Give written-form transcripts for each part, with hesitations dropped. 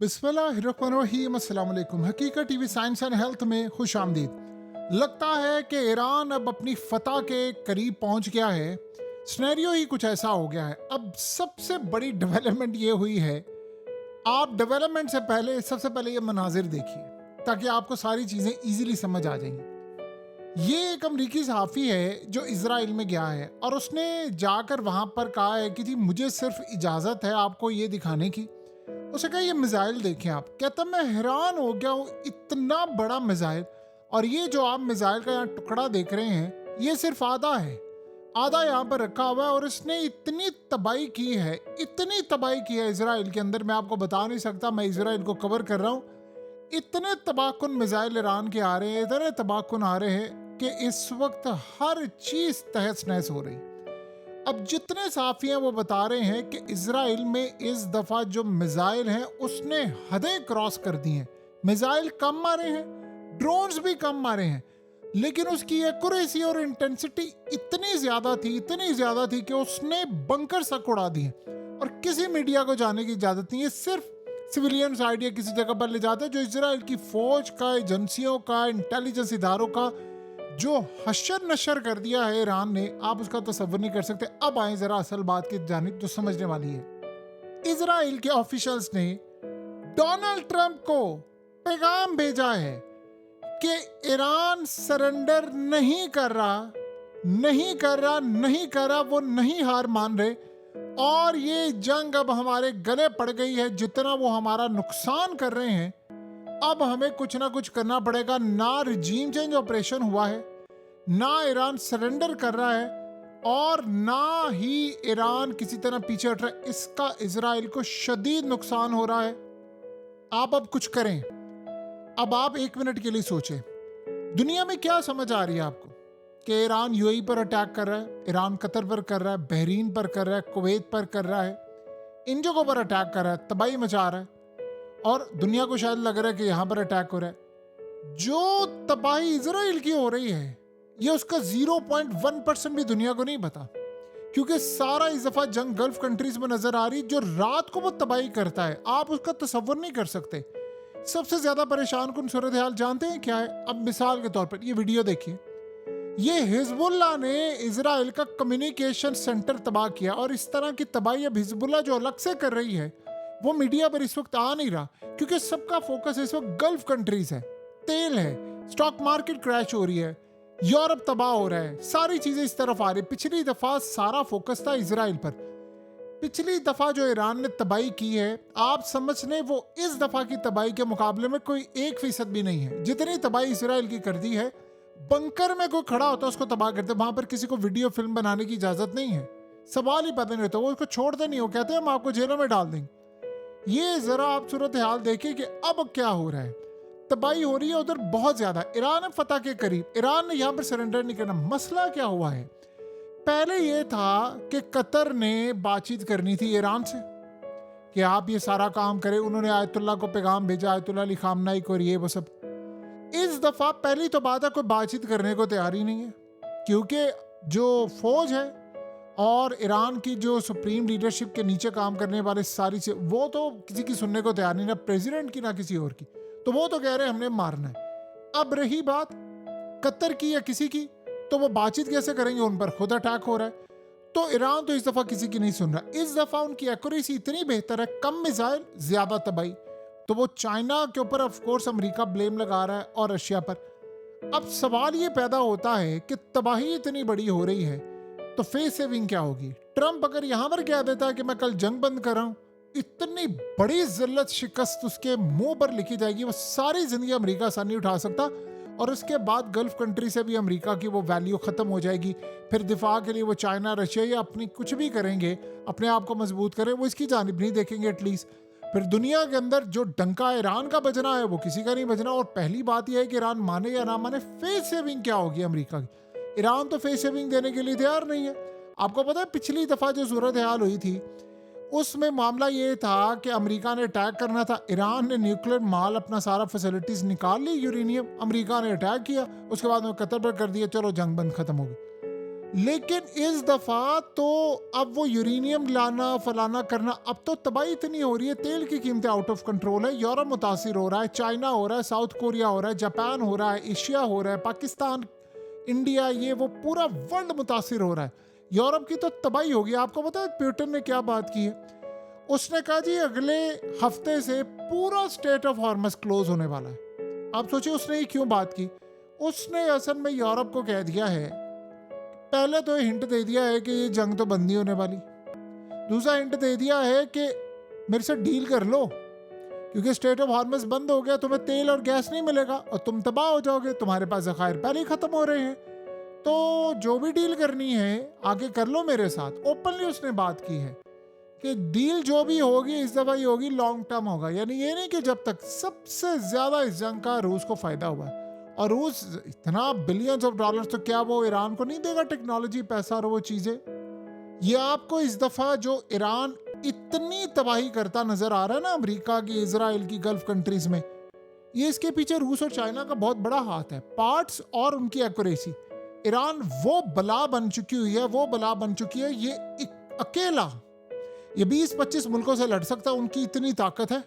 बिस्मिल्लाहिर्रहमानिर्रहीम। अस्सलाम वालेकुम। हकीकत टीवी साइंस एंड हेल्थ में खुश आमदीद। लगता है कि ईरान अब अपनी फतह के करीब पहुंच गया है। सिनेरियो ही कुछ ऐसा हो गया है। अब सबसे बड़ी डेवलपमेंट ये हुई है, आप डेवलपमेंट से पहले सबसे पहले ये मनाजिर देखिए ताकि आपको सारी चीज़ें इजीली समझ आ जाएंगी। ये एक अमरीकी सहाफ़ी है जो इजराइल में गया है और उसने जाकर वहाँ पर कहा है कि जी मुझे सिर्फ इजाज़त है आपको ये दिखाने की। उसे कहा ये मिसाइल देखें आप। कहता मैं हैरान हो गया हूँ, इतना बड़ा मिसाइल। और ये जो आप मिसाइल का यहाँ टुकड़ा देख रहे हैं ये सिर्फ आधा है, आधा यहाँ पर रखा हुआ है और इसने इतनी तबाही की है, इतनी तबाही की है इसराइल के अंदर, मैं आपको बता नहीं सकता। मैं इसराइल को कवर कर रहा हूँ। इतने तबाहकुन मिसाइल ईरान के आ रहे हैं, इतने तबाहकुन आ रहे हैं कि इस वक्त हर चीज तहस नहस हो रही। अब जितने साफी हैं वो बता रहे हैं कि इजराइल में इस दफा जो मिसाइल हैं उसने हदें क्रॉस कर दी हैं। मिसाइल कम मारे हैं, ड्रोन्स भी कम मारे हैं, लेकिन उसकी एक्यूरेसी और इंटेंसिटी इतनी ज्यादा थी, इतनी ज्यादा थी कि उसने बंकर तक उड़ा दिए और किसी मीडिया को जाने की इजाजत नहीं है। सिर्फ सिविलियंस आइडिया किसी जगह पर ले जाते हैं। जो इजराइल की फौज का, एजेंसियों का, इंटेलिजेंस इदारों का जो हशर नशर कर दिया है ईरान ने, आप उसका तसव्वुर नहीं कर सकते। अब आए जरा असल बात की जानिब जो समझने वाली है। इजराइल के ऑफिशियल्स ने डोनाल्ड ट्रंप को पैगाम भेजा है कि ईरान सरेंडर नहीं कर रहा, नहीं कर रहा, नहीं कर रहा, वो नहीं हार मान रहे और ये जंग अब हमारे गले पड़ गई है। जितना वो हमारा नुकसान कर रहे हैं अब हमें कुछ ना कुछ करना पड़ेगा। ना रिजीम चेंज ऑपरेशन हुआ है, ना ईरान सरेंडर कर रहा है और ना ही ईरान किसी तरह पीछे हट रहा है। इसका इजराइल को शदीद नुकसान हो रहा है। आप अब कुछ करें। अब आप एक मिनट के लिए सोचें, दुनिया में क्या समझ आ रही है आपको कि ईरान यूएई पर अटैक कर रहा है, ईरान कतर पर कर रहा है, बहरीन पर कर रहा है, कुवैत पर कर रहा है, इन जगहों पर अटैक कर रहा है, तबाही मचा रहा है और दुनिया को शायद लग रहा है कि यहां पर अटैक हो रहा है। जो तबाही इजराइल की हो रही है ये उसका 0.1% भी दुनिया को नहीं पता, क्योंकि सारा इस दफा जंग गल्फ कंट्रीज में नजर आ रही। जो रात को वो तबाही करता है आप उसका तसव्वुर नहीं कर सकते। सबसे ज्यादा परेशान कुन सूरत हाल जानते हैं क्या है? अब मिसाल के तौर पर ये वीडियो देखिए। ये हिजबुल्लाह ने इजराइल का कम्युनिकेशन सेंटर तबाह किया और इस तरह की तबाही अब हिजबुल्लाह जो अलग से कर रही है वो मीडिया पर इस वक्त आ नहीं रहा, क्योंकि सबका फोकस इस वक्त गल्फ कंट्रीज है, तेल है, स्टॉक मार्केट क्रैश हो रही है, यूरोप तबाह हो रहा है, सारी चीजें इस तरफ आ रही। पिछली दफा सारा फोकस था इजराइल पर। पिछली दफा जो ईरान ने तबाही की है आप समझ लें वो इस दफा की तबाही के मुकाबले में कोई 1% भी नहीं है। जितनी तबाही इसराइल की कर दी है, बंकर में कोई खड़ा होता है उसको तबाह करते, वहां पर किसी को वीडियो फिल्म बनाने की इजाजत नहीं है। सवाल ही पता नहीं होता, वो उसको छोड़ते नहीं हो, कहते हैं हम आपको जेलों में डाल देंगे। ये जरा आप सूरत हाल देखिए कि अब क्या हो रहा है। तबाही हो रही है उधर बहुत ज्यादा। ईरान है फतह के करीब, ईरान ने यहां पर सरेंडर नहीं करना। मसला क्या हुआ है? पहले ये था कि कतर ने बातचीत करनी थी ईरान से कि आप ये सारा काम करें। उन्होंने आयतुल्लाह को पैगाम भेजा, आयतुल्लाह अली खामनाई को, और ये वो सब। इस दफा पहली तो बात है कोई बातचीत करने को तैयार ही नहीं है, क्योंकि जो फौज है और ईरान की जो सुप्रीम लीडरशिप के नीचे काम करने वाले सारी से वो तो किसी की सुनने को तैयार नहीं, ना प्रेसिडेंट की ना किसी और की। तो वो तो कह रहे हैं हमने मारना है। अब रही बात कतर की या किसी की, तो वो बातचीत कैसे करेंगे? उन पर खुद अटैक हो रहा है। तो ईरान तो इस दफा किसी की नहीं सुन रहा। इस दफा उनकी एक्यूरेसी इतनी बेहतर है, कम मिसाइल ज्यादा तबाही। तो वो चाइना के ऊपर ऑफ कोर्स अमेरिका ब्लेम लगा रहा है और रशिया पर। अब सवाल ये पैदा होता है कि तबाही इतनी बड़ी हो रही है तो फेस सेविंग क्या होगी? ट्रंप अगर यहां पर कह देता है कि मैं कल जंग बंद कर रहा हूं, इतनी बड़ी जिल्लत शिकस्त उसके मुंह पर लिखी जाएगी, वो सारी जिंदगी अमेरिका सर नहीं उठा सकता और उसके बाद गल्फ कंट्री से भी अमेरिका की वो वैल्यू खत्म हो जाएगी। फिर दिफा के लिए वो चाइना, रशिया या अपनी कुछ भी करेंगे, अपने आप को मजबूत करें, वो इसकी जानिब नहीं देखेंगे एटलीस्ट। फिर दुनिया के अंदर जो डंका ईरान का बजना है वो किसी का नहीं बजना। और पहली बात यह है कि ईरान माने या ना माने, फेस सेविंग क्या होगी अमेरिका की? ईरान तो फेस सेविंग देने के लिए तैयार नहीं है। आपको पता है पिछली दफा जो सूरत हाल हुई थी उसमें मामला ये था कि अमेरिका ने अटैक करना था, ईरान ने न्यूक्लियर माल अपना सारा फैसिलिटीज निकाल ली, यूरेनियम, अमेरिका ने अटैक किया, उसके बाद में कतर पर कर दिया, चलो जंग बंद खत्म हो गई। लेकिन इस दफा तो अब वो यूरेनियम लाना फलाना करना, अब तो तबाही इतनी हो रही है, तेल की कीमतें आउट ऑफ कंट्रोल है, यूरोप मुतासिर हो रहा है, चाइना हो रहा है, साउथ कोरिया हो रहा है, जापान हो रहा है, एशिया हो रहा है, पाकिस्तान, इंडिया, ये वो पूरा वर्ल्ड मुतासिर हो रहा है। यूरोप की तो तबाही होगी। आपको पता है पुतिन ने क्या बात की है? उसने कहा जी अगले हफ्ते से पूरा स्टेट ऑफ हॉर्मस क्लोज होने वाला है। आप सोचिए उसने ये क्यों बात की? उसने असल में यूरोप को कह दिया है, पहले तो हिंट दे दिया है कि ये जंग तो बंद नहीं होने वाली। दूसरा हिंट दे दिया है कि मेरे से डील कर लो, क्योंकि स्टेट ऑफ हॉर्मस बंद हो गया, तुम्हें तेल और गैस नहीं मिलेगा और तुम तबाह हो जाओगे, तुम्हारे पास ज़खायर पहले ही खत्म हो रहे हैं, तो जो भी डील करनी है आगे कर लो मेरे साथ। ओपनली उसने बात की है कि डील जो भी होगी इस दफा ही होगी, लॉन्ग टर्म होगा। यानी ये नहीं कि जब तक सबसे ज्यादा इस जंग का रूस को फायदा हुआ है, और रूस इतना बिलियंस ऑफ डॉलर्स, तो क्या वो ईरान को नहीं देगा टेक्नोलॉजी, पैसा और वो चीजें? ये आपको इस दफा जो ईरान इतनी तबाही करता नजर आ रहा है ना, अमेरिका की, इजराइल की, गल्फ कंट्रीज में, ये इसके पीछे रूस और चाइना का बहुत बड़ा हाथ है। पार्ट्स और उनकी एक्यूरेसी, ईरान वो बला बन चुकी हुई है, वो बला बन चुकी है। ये अकेला ये 20-25 मुल्कों से लड़ सकता है, उनकी इतनी ताकत है।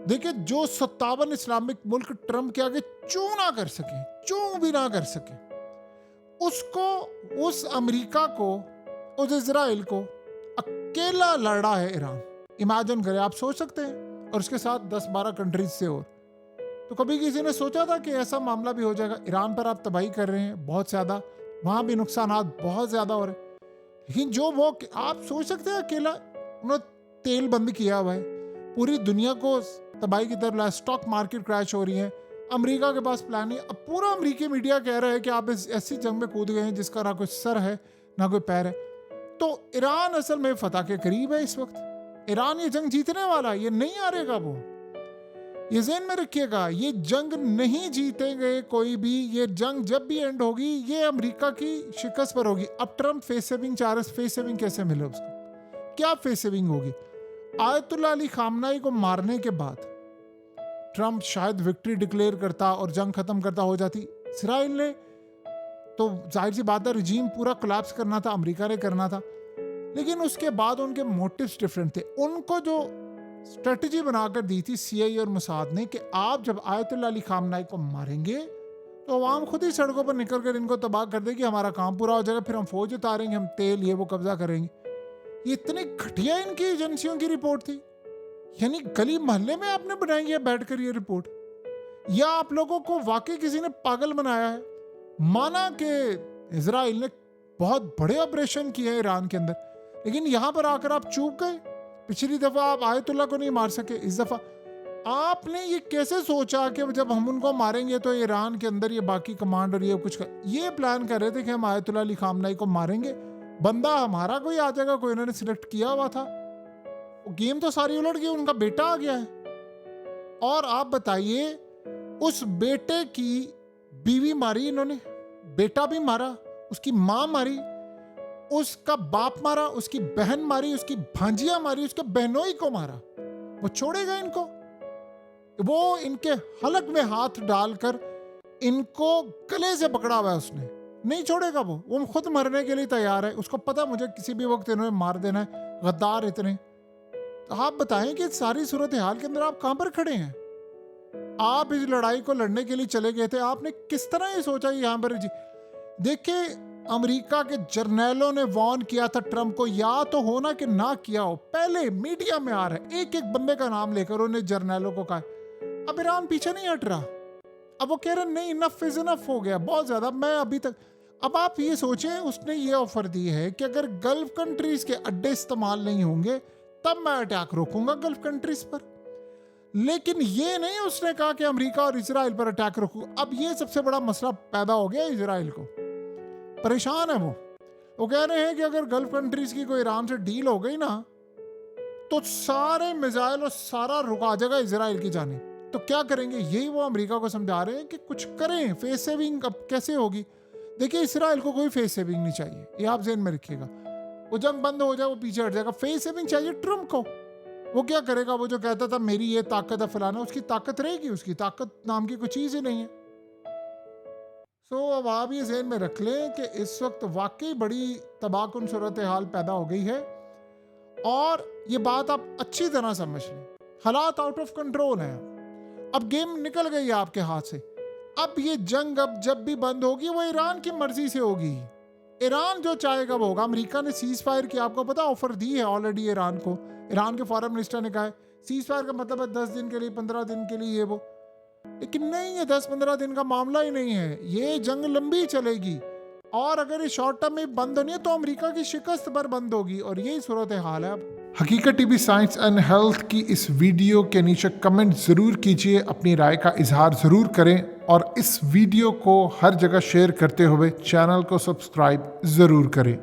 देखिए जो 57 इस्लामिक मुल्क ट्रम्प के आगे चू ना कर सके, चू भी ना कर सके, उसको, उस अमेरिका को, उस इजराइल को अकेला लड़ा है ईरान। इमेजिन करें, आप सोच सकते हैं, और उसके साथ 10-12 कंट्रीज से और। तो कभी किसी ने सोचा था कि ऐसा मामला भी हो जाएगा? ईरान पर आप तबाही कर रहे हैं बहुत ज्यादा, वहां भी नुकसान बहुत ज्यादा हो रहे हैं, लेकिन जो वो, आप सोच सकते हैं अकेला उन्होंने तेल बंद किया हुआ है, पूरी दुनिया को तबाही की तरफ लाया, स्टॉक मार्केट क्रैश हो रही है, अमेरिका के पास प्लान नहीं। अब पूरा अमेरिकी मीडिया कह रहा है कि आप इस ऐसी जंग में कूद गए हैं जिसका ना कोई सर है ना कोई पैर है। तो ईरान असल में फतह के करीब है इस वक्त। ईरान ये जंग जीतने वाला, ये नहीं हारेगा। वो ये ज़हन में रखिएगा, ये जंग नहीं जीतेंगे कोई भी। ये जंग जब भी एंड होगी ये अमेरिका की शिकस्त पर होगी। अब ट्रम्प फेस सेविंग चाह रहा है, फेस सेविंग कैसे मिले उसको? क्या फेस सेविंग होगी? आयतुल्लाह अली खामनाई को मारने के बाद ट्रम्प शायद विक्ट्री डिक्लेयर करता और जंग खत्म करता हो जाती। इसराइल ने तो जाहिर सी बात है रिजीम पूरा कोलैप्स करना था, अमेरिका ने करना था, लेकिन उसके बाद उनके मोटिव्स डिफरेंट थे। उनको जो स्ट्रेटजी बनाकर दी थी सीआईए और मोसाद ने कि आप जब आयतुल्लाह अली खामनाई को मारेंगे तो अवाम खुद ही सड़कों पर निकल कर इनको तबाह कर देगी, हमारा काम पूरा हो जाएगा, फिर हम फौज उतारेंगे, हम तेल ये वो कब्जा करेंगे। ये इतनी घटिया इनकी एजेंसियों की रिपोर्ट थी। यानी गली मोहल्ले में आपने बनाई है बैठकर ये रिपोर्ट, या आप लोगों को वाकई किसी ने पागल बनाया है? माना कि इजराइल ने बहुत बड़े ऑपरेशन किए हैं ईरान के अंदर, लेकिन यहां पर आकर आप चूक गए। पिछली दफा आप आयतुल्लाह को नहीं मार सके, इस दफा आपने ये कैसे सोचा कि जब हम उनको मारेंगे तो ईरान के अंदर ये बाकी कमांड और ये कुछ ये प्लान कर रहे थे कि हम आयतुल्लाह अली खामनाई को मारेंगे, बंदा हमारा कोई आ जाएगा, कोई इन्होंने सिलेक्ट किया हुआ था। गेम तो सारी उलट गई, उनका बेटा आ गया है। और आप बताइए, उस बेटे की बीवी मारी इन्होंने, बेटा भी मारा, उसकी माँ मारी, उसका बाप मारा, उसकी बहन मारी, उसकी भांजियां मारी, उसके बहनोई को मारा। वो छोड़ेगा इनको? वो इनके हलक में हाथ डालकर इनको गले से पकड़ा हुआ है उसने, नहीं छोड़ेगा। वो खुद मरने के लिए तैयार है, उसको पता मुझे किसी भी वक्त इन्होंने मार देना है, गद्दार इतने। तो आप बताएं कि सारी सूरत हाल के अंदर आप कहां पर खड़े हैं? आप इस लड़ाई को लड़ने के लिए चले गए थे, आपने किस तरह ये सोचा यहां पर? देखिए, अमेरिका के जर्नैलों ने वार्न किया था ट्रंप को, या तो होना कि ना किया हो। पहले मीडिया में आ रहा है, एक एक बंदे का नाम लेकर उन्हें जर्नैलों को कहा। अब ईरान पीछे नहीं हट रहा, अब वो कह रहे नहीं, इनफ इज इनफ हो गया, बहुत ज्यादा, मैं अभी तक। अब आप ये सोचें, उसने ये ऑफर दी है कि अगर गल्फ कंट्रीज के अड्डे इस्तेमाल नहीं होंगे तब मैं अटैक रोकूंगा गल्फ कंट्रीज पर। लेकिन ये नहीं उसने कहा कि अमेरिका और इजराइल पर अटैक रोकूंगा। अब ये सबसे बड़ा मसला पैदा हो गया, इजराइल को परेशान है। वो कह रहे हैं कि अगर गल्फ कंट्रीज की कोई ईरान से डील हो गई ना तो सारे मिसाइल और सारा रुका जाएगा इजराइल की जानिब। तो क्या करेंगे? यही वो अमेरिका को समझा रहे हैं कि कुछ करें। फेस सेविंग अब कैसे होगी? देखिए, इसराइल को कोई फेस सेविंग नहीं चाहिए, ये आप ज़हन में रखिएगा। वो जंग बंद हो जाए, वो पीछे हट जाएगा। फेस सेविंग चाहिए ट्रम्प को। वो क्या करेगा? वो जो कहता था मेरी ये ताकत है फलाना, उसकी ताकत रहेगी? उसकी ताकत नाम की कोई चीज़ ही नहीं है। तो अब आप ये ज़हन में रख लें कि इस वक्त वाकई बड़ी तबाहकुन सूरत हाल पैदा हो गई है, और ये बात आप अच्छी तरह समझ लें, हालात आउट ऑफ कंट्रोल हैं। अब गेम निकल गई है आपके हाथ से। अब ये जंग अब जब भी बंद होगी वो ईरान की मर्जी से होगी। ईरान जो चाहेगा वो होगा। अमेरिका ने सीज फायर की, आपको पता, ऑफर दी है ऑलरेडी ईरान को। ईरान के फॉरेन मिनिस्टर ने कहा है सीज फायर का मतलब है 10 दिन के लिए, 15 दिन के लिए, ये वो। लेकिन नहीं, ये 10-15 दिन का मामला ही नहीं है। ये जंग लंबी चलेगी, और अगर ये शॉर्ट टर्म में बंद होनी है तो अमेरिका की शिकस्त पर बंद होगी, और यही सूरत हाल है अब। हकीकत टीवी साइंस एंड हेल्थ की इस वीडियो के नीचे कमेंट ज़रूर कीजिए, अपनी राय का इजहार ज़रूर करें, और इस वीडियो को हर जगह शेयर करते हुए चैनल को सब्सक्राइब ज़रूर करें।